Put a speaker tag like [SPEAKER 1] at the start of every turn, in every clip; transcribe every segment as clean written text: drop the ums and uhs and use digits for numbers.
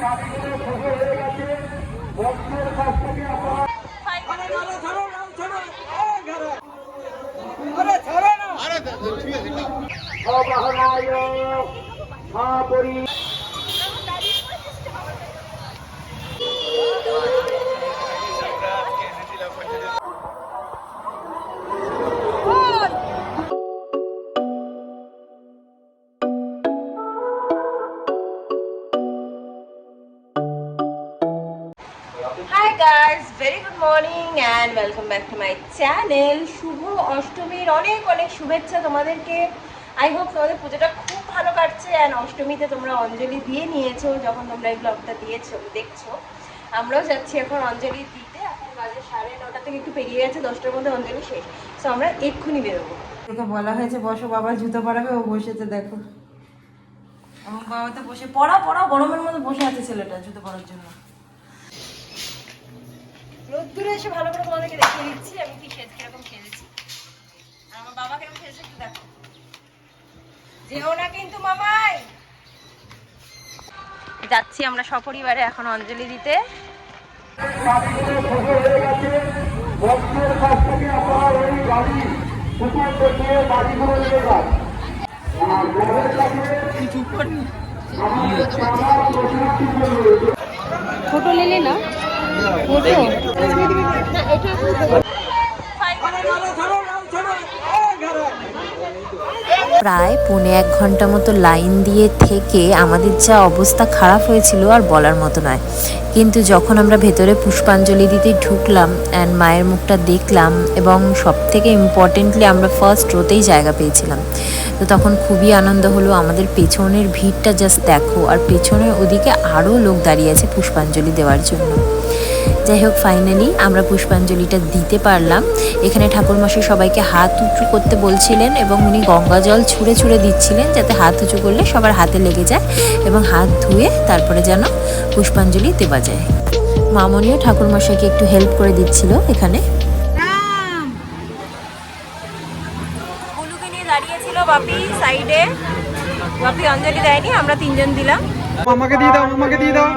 [SPEAKER 1] Hi guys, very good morning and welcome back to my channel. শুভ অষ্টমীর অনেক অনেক শুভেচ্ছা তোমাদেরকে। আই হোপ তোমাদের পুজোটা খুব ভালো কাটছে অ্যান্ড অষ্টমীতে তোমরা অঞ্জলি দিয়ে নিয়েছো যখন তোমরা এই ব্লগটা দেখছো। আমরাও যাচ্ছি এখন অঞ্জলি দিতে। এখন বাজে 9:30 থেকে একটু পেরিয়ে গেছে, 10টার মধ্যে অঞ্জলি শেষ। সো আমরা এক্ষুনি বেরোবো। তোকে বলা হয়েছে বসো, বাবা জুতো পরাবে, ও বসেছে দেখো। আমার বাবা তো বসে পড়া গরমের মধ্যে বসে আছে ছেলেটা জুতো পরার জন্য। রোদ্দুরে এসে ভালো করে তোমাদেরকে দেখিয়ে দিচ্ছি আমি কিরকম খেলেছি আর আমার বাবা কিরকম খেলেছে একটু দেখো। যেও না কিন্তু মামাই। যাচ্ছি আমরা সপরিবারে এখন অঞ্জলি দিতে।
[SPEAKER 2] ছোট লেলে না
[SPEAKER 3] প্রায় 1.25 ঘন্টা মতো লাইন দিয়ে থেকে আমাদের যা অবস্থা খারাপ হয়েছিল আর বলার মতো নয়। কিন্তু যখন আমরা ভেতরে পুষ্পাঞ্জলি দিতে ঢুকলাম অ্যান্ড মায়ের মুখটা দেখলাম এবং সবথেকে ইম্পর্টেন্টলি আমরা ফার্স্ট রোতেই জায়গা পেয়েছিলাম, তো তখন খুবই আনন্দ হলো। আমাদের পেছনের ভিড়টা জাস্ট দেখো, আর পেছনে ওদিকে আরও লোক দাঁড়িয়ে আছে পুষ্পাঞ্জলি দেওয়ার জন্য। যাই হোক, ফাইনালি আমরা পুষ্পাঞ্জলিটা দিতে পারলাম। এখানে ঠাকুরমশাই সবাইকে হাত উঁচু করতে বলছিলেন এবং উনি গঙ্গা জল ছুঁড়ে দিচ্ছিলেন যাতে হাত উঁচু করলে সবার হাতে লেগে যায় এবং হাত ধুয়ে তারপরে যেন পুষ্পাঞ্জলি দেওয়া যায়। মামনিও ঠাকুরমশাইকে একটু হেল্প করে দিচ্ছিল এখানে।
[SPEAKER 1] বুলুকে নিয়ে দাঁড়িয়েছিল বাপি সাইডে। বাপি অঞ্জলি দেয়নি, আমরা 3 জন দিলাম।
[SPEAKER 4] আমাকে দিয়ে দাও, আমাকে দিয়ে দাও।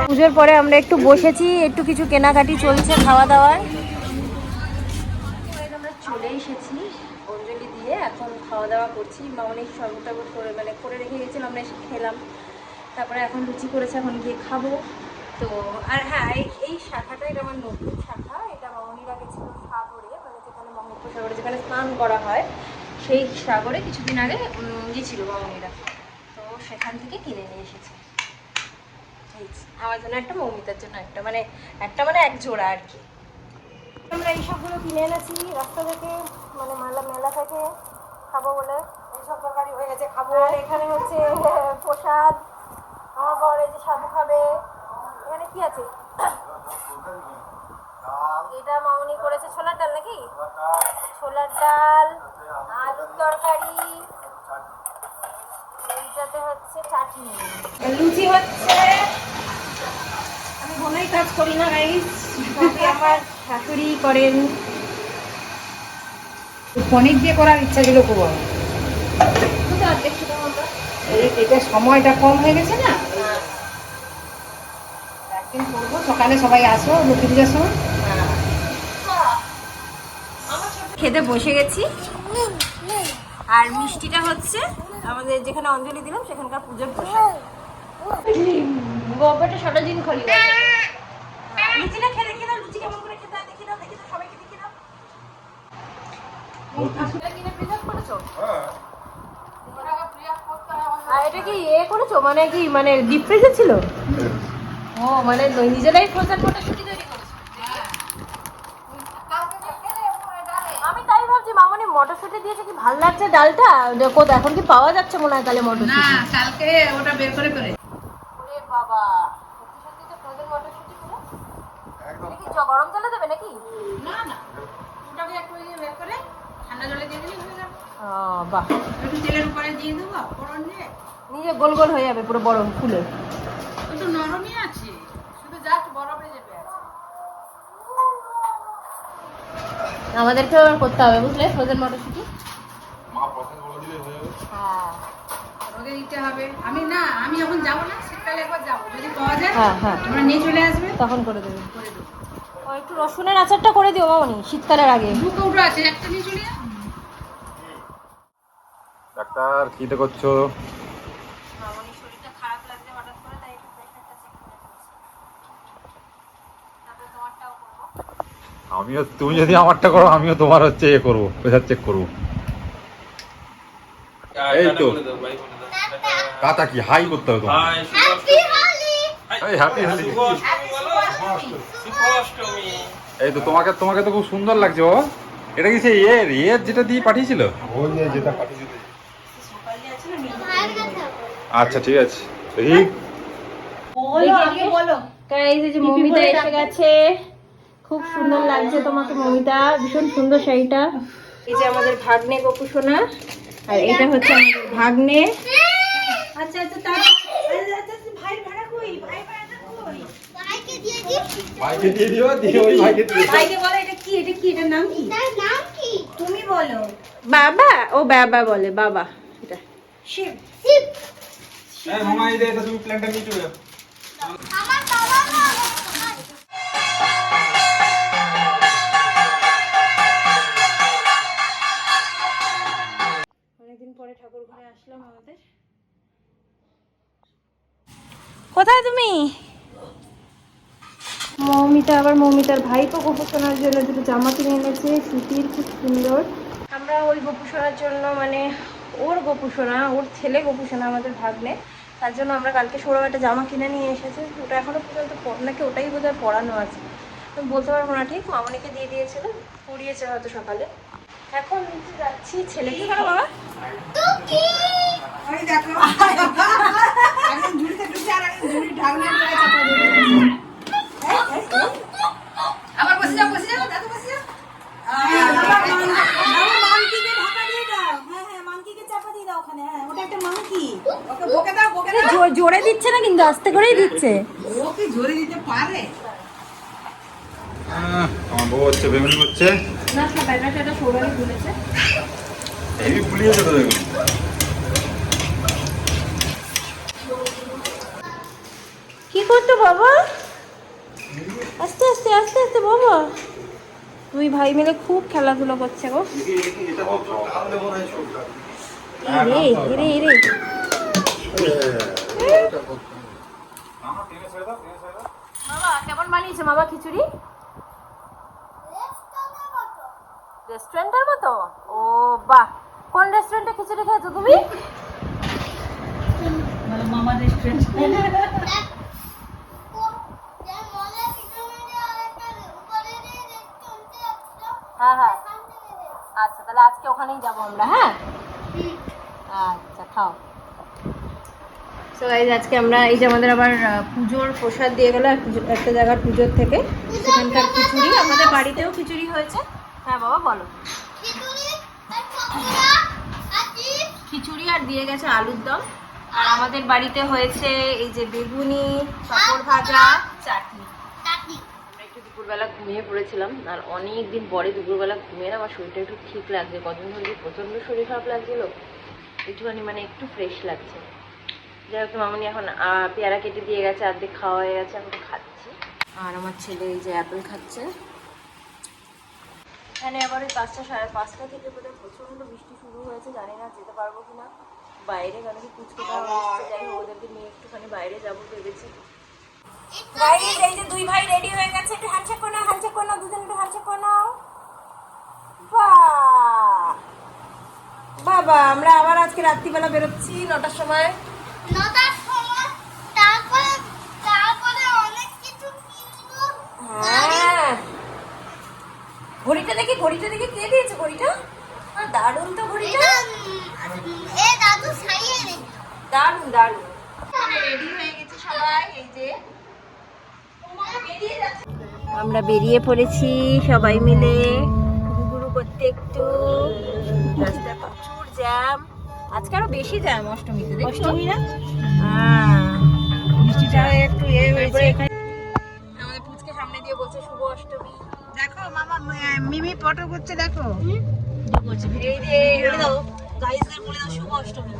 [SPEAKER 1] পুজোর পরে আমরা একটু বসেছি, একটু কিছু কেনাকাটি চলছে, খাওয়া দাওয়ার। আমরা চলে এসেছি অঞ্জলি দিয়ে, এখন খাওয়া দাওয়া করছি। অনেক শরবত করে করে রেখে গেছিলাম, আমরা এসে খেলাম। তারপরে এখন লুচি করেছে, এখন গিয়ে খাবো। তো আর হ্যাঁ, এই শাখাটা এটা আমার নতুন শাখা। এটা মামনির আগে ছিল সাগরে, যেখানে বঙ্গোপসাগরে যেখানে স্নান করা হয় সেই সাগরে কিছুদিন আগে গিয়েছিল মামনিরা, তো সেখান থেকে কিনে নিয়ে এসেছে আমার জন্য একটা, মৌমিতার জন্য একটা, মানে এক জোড়া আর কি। আমরা এইসবগুলো কিনে এনেছি রাস্তা থেকে, মেলা থেকে খাবো বলে। এইসব তরকারি হয়ে গেছে, খাবো। আর এখানে হচ্ছে প্রসাদ, আমার বর এই যে সাবু খাবে। এখানে কি আছে? এটা মামনি করেছে ছোলার ডাল নাকি? ছোলার ডাল, আলুর তরকারি, এইটাতে হচ্ছে চাটনি, লুচি হচ্ছে। আমি ঘুমেই কাজ করি না গাইস, আমার শাশুড়ি করেন।
[SPEAKER 2] পনির দিয়ে করার ইচ্ছা ছিল খুব। এটা সময়টা কম হয়ে গেছে না, একদিন করবো। সকালে সবাই আসো লক্ষ্মী পূজার সময়।
[SPEAKER 1] খেতে বসে গেছি। আর মিষ্টিটা হচ্ছে আমাদের যেখানে অঞ্জলি দিলাম সেখানকার পুজোর প্রসাদ। গোবরটা সারা দিন খালি লুচিটা খেয়ে দেখি দাও, লুচি কেমন করে খেতে হয় দেখি দাও, সবাইকে দেখি দাও। আর এটা কি করেছো, ডিপ ফ্রিজে ছিল? ও নিজেরাই ফ্রোজেন মটরশুঁটি তৈরি করেছো? আমি তাই ভাবছি মামনি মটরশুঁটি দিয়েছে, কি ভালো লাগছে ডালটা। এখন কি পাওয়া যাচ্ছে মনে হয় তাহলে মটরশুঁটি?
[SPEAKER 2] না, কালকে ওটা বের করে
[SPEAKER 1] ওরে বাবা, সত্যি তো ফ্রোজেন মটরশুঁটি গুলো একদম কি গরম জলে দেবে নাকি?
[SPEAKER 2] না, ওটাকে একটু বের করে ঠান্ডা জলে দিয়ে দিলে হয়ে যাবে।
[SPEAKER 1] বাহ,
[SPEAKER 2] একটু তেলের উপরে দিয়ে দেবো, ফোড়ন দিয়ে
[SPEAKER 1] নিজে গোল গোল হয়ে যাবে পুরো বড় ফুলে।
[SPEAKER 2] একটু নরমই আছে, শুধু জাস্ট বরফে চেপে আছে। আমাদেরকেও করতে হবে বুঝলে, ফ্রোজেন মটরশুঁটি। হ্যাঁ, রোদে দিতে হবে। আমি যখন যাবো না, শীতকালে একবার যাবো, যদি পাওয়া যায় তোমরা নিয়ে চলে আসবে,
[SPEAKER 1] তখন করে দেবে।
[SPEAKER 2] করে দেবো।
[SPEAKER 1] ও একটু রসুনের আচারটা করে দিও মামনি শীতকালের আগে।
[SPEAKER 2] 2 কৌটো আছে, একটা নিয়ে চলে যাও।
[SPEAKER 4] ডাক্তার কিতে করছো?
[SPEAKER 1] মামনির শরীরটা খারাপ লাগছে হঠাৎ করে, তাই একটু প্রেশারটা চেক করে ফেলছি। তারপরে তোমারটাও করবো।
[SPEAKER 4] আমিও, তুমি যদি আমারটা করো আমিও তোমার হচ্ছে এ করবো, প্রেশার চেক করবো। এই তো কাটা কি হাই করতে হবে তোমার। এই হ্যাপি হোলি। এই তো তোমাকে তো খুব সুন্দর লাগছে বাবা। এটা কি সেই এর যেটা দিয়ে পাঠিয়েছিল? ওই যেটা পাঠিয়েছিল। আচ্ছা ঠিক আছে। এই
[SPEAKER 1] গাইস, এই যে মমিতা এসে গেছে, খুব সুন্দর লাগছে তোমাকে মমিতা, ভীষণ সুন্দর শাড়িটা। এই যে আমাদের ভাগ্নে গপু সোনা, আর এটা হচ্ছে আমাদের ভাগ্নে।
[SPEAKER 2] আচ্ছা আচ্ছা, তার ভাই ভাড়া কই? ভাই ভাড়াটা কই?
[SPEAKER 4] ভাইকে দিয়ে দিও, দিয়ে ওই ভাইকে দিয়ে দিও।
[SPEAKER 2] ভাইকে বলো এটা কি, এটার নাম কি? তুমি বলো।
[SPEAKER 1] বাবা, ও বাবা বলে, বাবা এটা
[SPEAKER 2] শিব।
[SPEAKER 4] এই মামা, এই যে এটা তুমি প্ল্যানটা নিয়ে চলে যাও।
[SPEAKER 1] অনেকদিন পরে ঠাকুর ঘরে আসলাম আমাদের। কোথায় তুমি? মৌমিতা আবার মৌমিতার ভাইকে গোপুসোনার জন্য দুটো জামা কিনে এনেছে সুতির, খুব সুন্দর। আমরা ওই গোপুসোনার জন্য, মানে ওর গোপুসোনা, ওর ছেলে গোপুসোনা আমাদের ভাগ্নে, তার জন্য আমরা কালকে সৌরভ একটা জামা কিনে নিয়ে এসেছে। ওটা এখনো পর্যন্ত নাকি ওটাই বোধহয় পরানো আছে, আমি বলতে পারবো না ঠিক। মামনিকে দিয়ে দিয়েছিল, পরিয়েছে হয়তো সকালে। এখন নিচে যাচ্ছি। ছেলে কি করো বাবা?
[SPEAKER 2] ওই দেখো, একদম ঝুড়িতে ঢুকে আর একদম ঝুড়ি ঢাকনা দিয়ে চাপা দিয়ে দিয়েছে। আবার বসে যাও, দাদু বসে যাও। মাংকিকে ঢাকা দিয়ে দাও। হ্যাঁ, মাংকিকে চাপা দিয়ে দাও ওখানে। হ্যাঁ, ওটা একটা মাংকি। ওকে বকে দাও।
[SPEAKER 1] জোরে দিচ্ছে না কিন্তু, আস্তে করেই দিচ্ছে।
[SPEAKER 2] ও কি জোরে দিতে পারে?
[SPEAKER 4] আমার বউ হচ্ছে বেগুনি করছে।
[SPEAKER 1] না, ব্যাটাটা সৌরভই খুলেছে।
[SPEAKER 4] এই ফুলিয়েছে তো দেখুন।
[SPEAKER 1] কি করতো বাবা? আস্তে আস্তে আস্তে আস্তে বাবা। দুই ভাই মিলে খুব খেলাধুলো করছে গো। রে রে রে। বাবা কেমন বানিয়েছে বাবা খিচুড়ি? রেস্টুরেন্টের মতো? ও বাহ, কোন রেস্টুরেন্টে খিচুড়ি খেয়েছো তুমি?
[SPEAKER 2] মামা রেস্টুরেন্ট।
[SPEAKER 1] হ্যাঁ হ্যাঁ, আচ্ছা তাহলে আজকে ওখানেই যাবো আমরা। হ্যাঁ আচ্ছা, খাও। সো গাইজ, আজকে আমরা এই যে আমাদের আবার পুজোর প্রসাদ দিয়ে গেলো একটা জায়গার পুজোর থেকে, সেখানকার খিচুড়ি। আমাদের বাড়িতেও খিচুড়ি হয়েছে। হ্যাঁ বাবা বলো। খিচুড়ি আর দিয়ে গেছে আলুর দম। আর আমাদের বাড়িতে হয়েছে এই যে বেগুনি, পাঁপড় ভাজা, চাটনি। আমরা একটু দুপুরবেলা ঘুমিয়ে পড়েছিলাম, আর অনেক দিন পরে দুপুরবেলা ঘুমিয়ে আমার শরীরটা একটু ঠিক লাগছে। কদিন ধরে প্রচণ্ড শরীর খারাপ লাগছিল, একটুখানি মানে একটু ফ্রেশ লাগছে। যাই হোক, মামনি এখন পেয়ারা কেটে দিয়ে গেছে, অর্ধেক খাওয়া হয়ে গেছে, আমি খাচ্ছি। আর আমার ছেলে এই যে অ্যাপেল খাচ্ছে। এখানে আবার ওই 5টা, 5:30 থেকে বোধহয় প্রচণ্ড বৃষ্টি শুরু হয়েছে, জানি না যেতে পারবো কিনা বাইরে, কারণ কি পুচকোটা এসছে। যাই হোক, ওদেরকে নিয়ে একটুখানি বাইরে যাবো ভেবেছি। গাইস, এই যে দুই ভাই রেডি হয়ে গেছে, একটু হ্যান্ডশেক করে নাও, হ্যান্ডশেক করে নাও, দুজন একটু হ্যান্ডশেক করে নাও। বাহ বাবা, আমরা আবার আজকে রাত্রিবেলা বেরোচ্ছি 9টার সময়। হ্যাঁ, ঘড়িটা দেখি কে দিয়েছে ঘড়িটা? দারুণ তো ঘড়িটা, দারুণ দারুণ। রেডি হয়ে গেছে সবাই, এই যে আমরা বেরিয়ে পড়েছি সবাই মিলে ঘুরু করতে। একটু রাস্তায় প্রচুর জ্যাম, আজকে আরো বেশি জ্যাম অষ্টমীতে।
[SPEAKER 2] অষ্টমী না?
[SPEAKER 1] বৃষ্টিটা একটু হয়েছে। আমাদের পুচকে সামনে দিয়ে বলছে শুভ অষ্টমী।
[SPEAKER 2] দেখো মামা মিমি ফটো করছে দেখো।
[SPEAKER 1] এই যে বলে দাও গাইসদের বলে দাও শুভ অষ্টমী।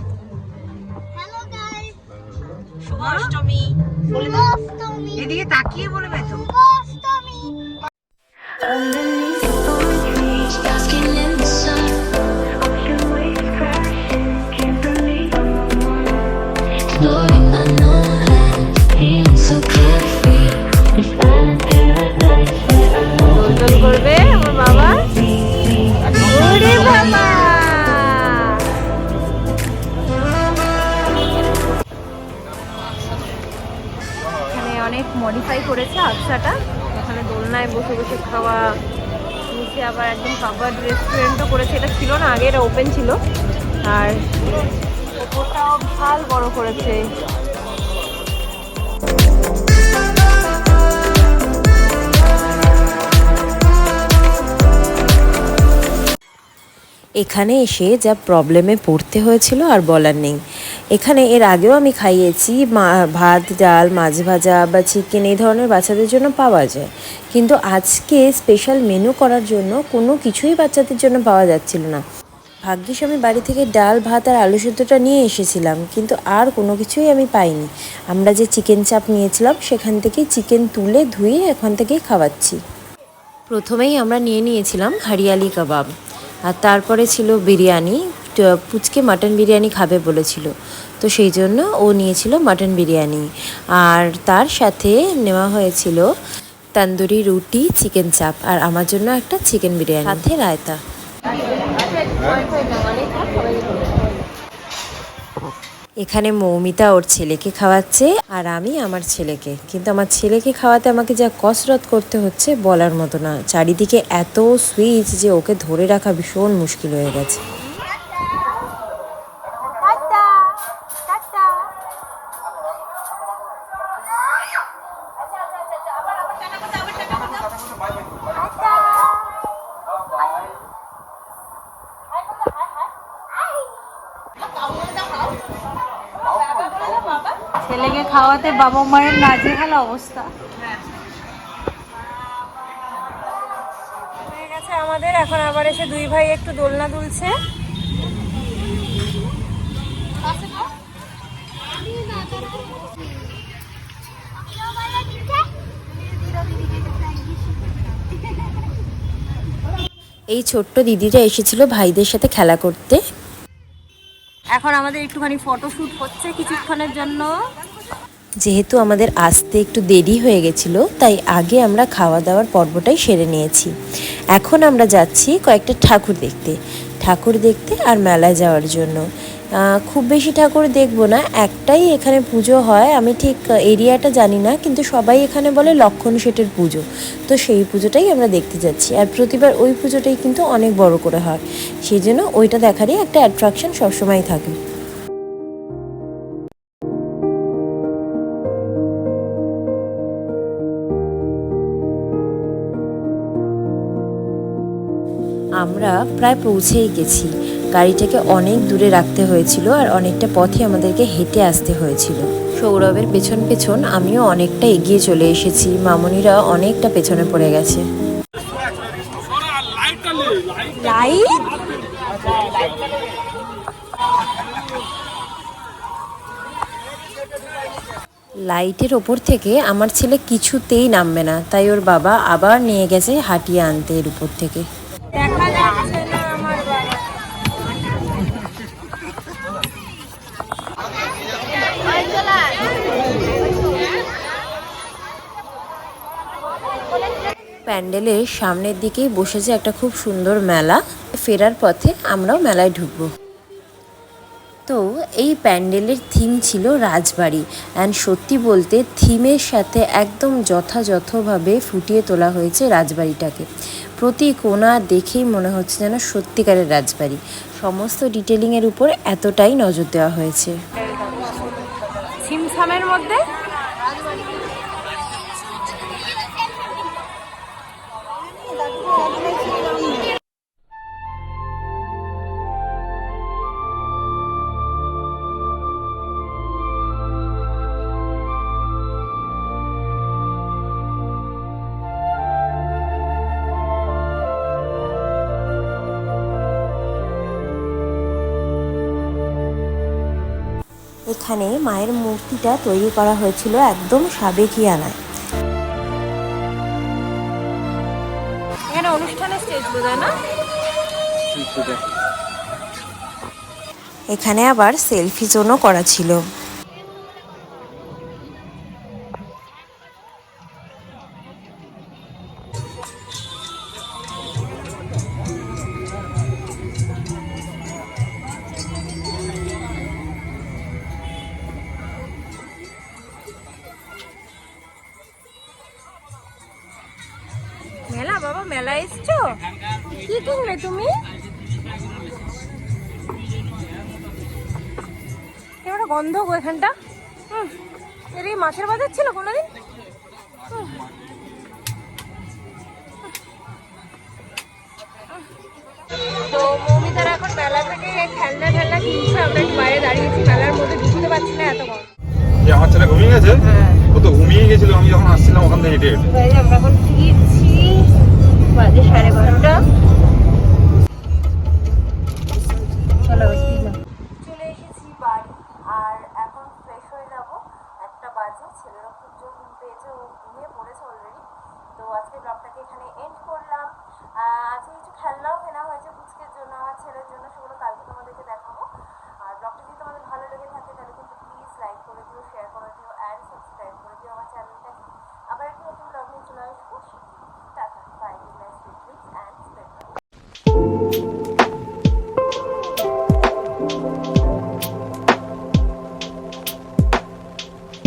[SPEAKER 5] হ্যালো গাইস,
[SPEAKER 1] শুভ অষ্টমী বলে
[SPEAKER 5] শুভ
[SPEAKER 1] দাও।
[SPEAKER 5] অষ্টমী,
[SPEAKER 2] এদিকে তাকিয়ে বলবে তো।
[SPEAKER 5] শুভ Ashtami.
[SPEAKER 6] Underneath the palm trees, basking in the sun. Ocean waves crashing, can't believe I'm the one. Exploring unknown lands, feeling so carefree. This island paradise where I know
[SPEAKER 1] গোলগোল করবে আমার বাবা। ওরে বাবা এখানে অনেক মডিফাই করেছে আবসাটা। এখানে দোলনায় বসে বসে খাওয়া, নিচে আবার একদম কাভার্ড রেস্টুরেন্টও করেছে। এটা ছিল না আগে, এটা ওপেন ছিল। আর ওপরটাও বিশাল বড় করেছে।
[SPEAKER 3] এখানে এসে যা প্রবলেমে পড়তে হয়েছিল আর বলার নেই। এখানে এর আগেও আমি খাইয়েছি, ভাত ডাল মাছ ভাজা বা চিকেন এই ধরনের বাচ্চাদের জন্য পাওয়া যায়, কিন্তু আজকে স্পেশাল মেনু করার জন্য কোনো কিছুই বাচ্চাদের জন্য পাওয়া যাচ্ছিল না। ভাগ্যিস আমি বাড়ি থেকে ডাল ভাত আর আলু সেদ্ধটা নিয়ে এসেছিলাম, কিন্তু আর কোনো কিছুই আমি পাইনি। আমরা যে চিকেন চাপ নিয়েছিলাম সেখান থেকেই চিকেন তুলে ধুয়ে এখান থেকেই খাওয়াচ্ছি। প্রথমেই আমরা নিয়েছিলাম হরিয়ালি কাবাব, আর তারপরে ছিল বিরিয়ানি। পুচকে মাটন বিরিয়ানি খাবে বলেছিল, তো সেই জন্য ও নিয়েছিল মাটন বিরিয়ানি। আর তার সাথে নেওয়া হয়েছিল তন্দুরি রুটি, চিকেন চাপ, আর আমার জন্য একটা চিকেন বিরিয়ানি সাথে রায়তা। এখানে মৌমিতা ওর ছেলেকে খাওয়াচ্ছে আর আমি আমার ছেলেকে, কিন্তু আমার ছেলেকে খাওয়াতে আমাকে যা কসরত করতে হচ্ছে বলার মতো না। চারিদিকে এত সুইচ যে ওকে ধরে রাখা ভীষণ মুশকিল হয়ে গেছে।
[SPEAKER 2] ছেলেকে খাওয়াতে বাবা মায়ের নাজেহাল অবস্থা
[SPEAKER 1] হয়ে গেছে আমাদের। এখন আবার এসে দুই ভাই একটু দোলনা দুলছে।
[SPEAKER 3] এই ছোট্ট দিদিটা এসেছিল ভাইদের সাথে খেলা করতে।
[SPEAKER 1] এখন আমাদের একটুখানি ফটোশুট হচ্ছে কিছুক্ষণের জন্য।
[SPEAKER 3] যেহেতু আমাদের আসতে একটু দেরি হয়ে গেছিলো, তাই আগে আমরা খাওয়া দাওয়ার পর্বটাই সেরে নিয়েছি। এখন আমরা যাচ্ছি কয়েকটা ঠাকুর দেখতে আর মেলায় যাওয়ার জন্য। খুব বেশি ঠাকুর দেখবো না, একটাই এখানে পুজো হয়, আমি ঠিক এরিয়াটা জানি না, কিন্তু সবাই এখানে বলে লক্ষণ শেঠের পুজো, তো সেই পুজোটাই আমরা দেখতে যাচ্ছি। আর প্রতিবার ওই পুজোটাই কিন্তু অনেক বড় করে হয়, সেই জন্য ওইটা দেখারই একটা অ্যাট্রাকশন সবসময় থাকে। আমরা প্রায় পৌঁছেই গেছি। গাড়িটাকে অনেক দূরে রাখতে হয়েছিল আর অনেকটা পথে আমাদেরকে হেঁটে আসতে হয়েছিল। সৌরভের পেছন পেছন আমিও অনেকটা এগিয়ে চলে এসেছি, মামনিরা অনেকটা পেছনে পড়ে গেছে। লাইটের ওপর থেকে আমার ছেলে কিছুতেই নামবে না, তাই ওর বাবা আবার নিয়ে গেছে হাঁটিয়ে আনতে এর উপর থেকে।
[SPEAKER 1] দেখা যাচ্ছে না আমার বাবা।
[SPEAKER 3] প্যান্ডেলের সামনের দিকেই বসেছে একটা খুব সুন্দর মেলা। ফেরার পথে আমরাও মেলায় ঢুকবো। তো এই প্যান্ডেলের থিম ছিল রাজবাড়ি, অ্যান্ড সত্যি বলতে থিমের সাথে একদম যথাযথভাবে ফুটিয়ে তোলা হয়েছে রাজবাড়িটাকে। প্রতি কোণা দেখেই মনে হচ্ছে যেন সত্যিকারের রাজবাড়ি। সমস্ত ডিটেলিংয়ের উপর এতটাই নজর দেওয়া হয়েছে।
[SPEAKER 1] ছিমছামের মধ্যে
[SPEAKER 3] এখানে মায়ের মূর্তিটা তৈরি করা হয়েছিল একদম সাবেকিয়ানায়।
[SPEAKER 1] এখানে অনুষ্ঠানের স্টেজ বোঝায় না?
[SPEAKER 3] এখানে আবার সেলফি জোনও করা ছিল।
[SPEAKER 1] মেলা বাবা, মেলা এসছো? কি কিনবে তুমি? কেমন গন্ধ গো এখানটা। এর এই মাছের বাজার ছিল কোনোদিন? তো মৌমিতারা এখন মেলা থেকে খেলনা ঠেলনা কিনছে, আমরা একটু বাইরে দাঁড়িয়েছি, মেলার মধ্যে ঢুকতে পারছি না, এত গরম।
[SPEAKER 4] যে আমার ছেলে ঘুমিয়ে গেছে, ও তো ঘুমিয়ে গেছিল আমি যখন আসছিলাম ওখান থেকে হেঁটে হেঁটে।
[SPEAKER 1] গাইজ আমরা এখন ফিরছি, বাজে 12:30। চলো চলে এসেছি বাড়ি, আর এখন ফ্রেশ হয়ে যাব। 1টা বাজে, ছেলেরও খুব জোর ঘুম পেয়েছে, ও ঘুমিয়ে পড়েছে অলরেডি। তো আজকে ব্লগটাকে এখানে এন্ড করলাম। আজকে কিছু খেলনাও কেনা হয়েছে পুচকের জন্য, আমার ছেলের জন্য, সেগুলো কালকে তোমাদেরকে দেখাবো। আর ব্লগটা যদি তোমাদের ভালো লেগে থাকে তাহলে কিন্তু প্লিজ লাইক করে দিও, শেয়ার করে দিও, অ্যান্ড সাবস্ক্রাইব করে দিও আমার চ্যানেলটাকে। আবার একটা নতুন ব্লগ নিয়ে চলে আসবো। Tata, bye, good night, sweet dreams and spend.